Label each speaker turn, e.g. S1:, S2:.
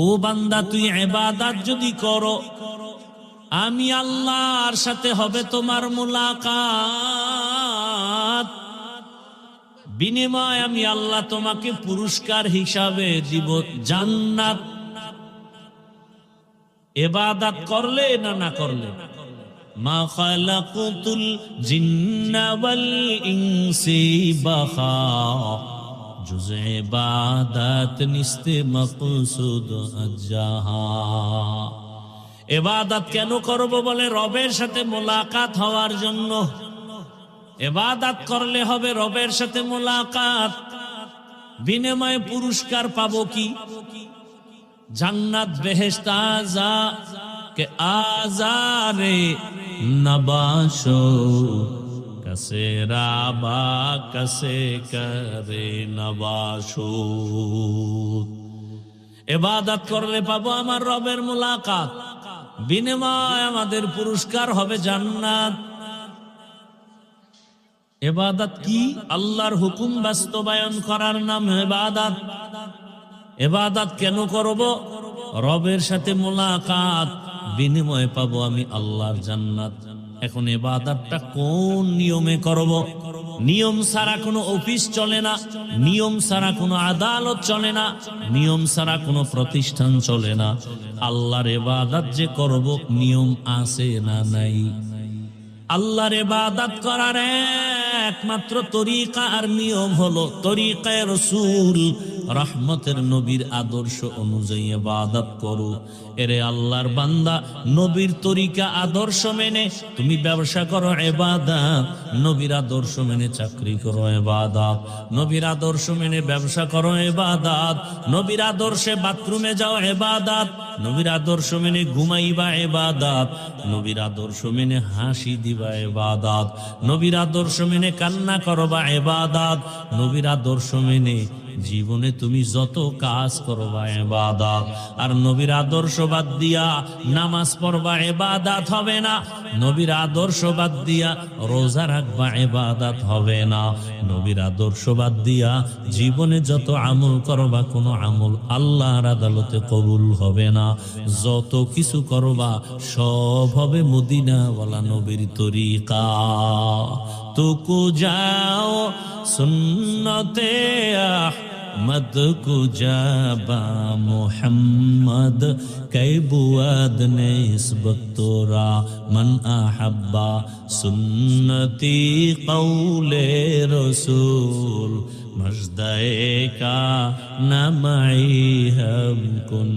S1: ও বান্দা, তুই ইবাদত যদি করো, আমি আল্লাহর সাথে হবে তোমার মুলাকাত। বিনিময় আমি আল্লাহ তোমাকে পুরস্কার হিসাবে দিব জান্নাত। ইবাদত করলে না না করলে, মা খালাকুতুল জিন্না ওয়াল ইনসি বাখা, জুজ ইবাদত নিস্তে মকসুদ আজাহা। ইবাদত কেন করব বলে, রবের সাথে মোলাকাত হওয়ার জন্য। ইবাদত করলে হবে রবের সাথে মোলাকাত, বিনিময়ে পুরস্কার পাবো কি? জান্নাত, বেহেশত। আজা কে আজারে নবাশো কসে রাবা কসে করে নবাশো। ইবাদত করলে পাবো আমার রবের মোলাকাত, বিনিময় আমাদের পুরস্কার হবে জান্নাত। ইবাদত কি? আল্লাহর হুকুম বাস্তবায়ন করার নাম ইবাদত। ইবাদত কেন করব? রবের সাথে মোলাকাত, বিনিময়ে পাবো আমি আল্লাহর জান্নাত। এখন ইবাদতটা কোন নিয়মে করব? নিয়ম ছাড়া কোনো অফিস চলে না, নিয়ম ছাড়া কোনো আদালত চলে না, নিয়ম ছাড়া কোনো প্রতিষ্ঠান চলে না। আল্লাহর ইবাদত যে করব, নিয়ম আছে না নাই? আল্লাহর ইবাদত করার একমাত্র তরিকা আর নিয়ম হলো তরিকায়ে রাসূল, রহমতের নবীর আদর্শ অনুযায়ী ইবাদত করো। এরে আল্লাহর বান্দা, নবীর তরিকা আদর্শ মেনে তুমি ব্যবসা করো ইবাদত, নবীর আদর্শ মেনে চাকরি করো ইবাদত, নবীর আদর্শ মেনে ব্যবসা করো ইবাদত, নবীর আদর্শে বাথরুমে যাও ইবাদত, নবীর আদর্শ মেনে ঘুমাইবা ইবাদত, নবীর আদর্শ মেনে হাসি দিবা ইবাদত, নবীর আদর্শ মেনে কান্না করবা ইবাদত, নবীর আদর্শ মেনে জীবনে তুমি যত কাজ করবা ইবাদত। আর নবীর আদর্শ বাদ দিয়া নামাজ পড়বা ইবাদত হবে না, নবীর আদর্শ বাদ দিয়া রোজা রাখবা ইবাদত হবে না, নবীর আদর্শ বাদ দিয়া জীবনে যত আমল করবা কোনো আমল আল্লাহর আদালতে কবুল হবে না। যত কিছু করবা সব হবে মদিনাওয়ালা নবীর তরিকা। তুকু যাও সুন্নতে मद को जाबा मोहम्मद कई बुआद ने इसबत तोरा मन आहब्बा सुन्नती कौले रसूल मजदाए का नमाई हम कुन।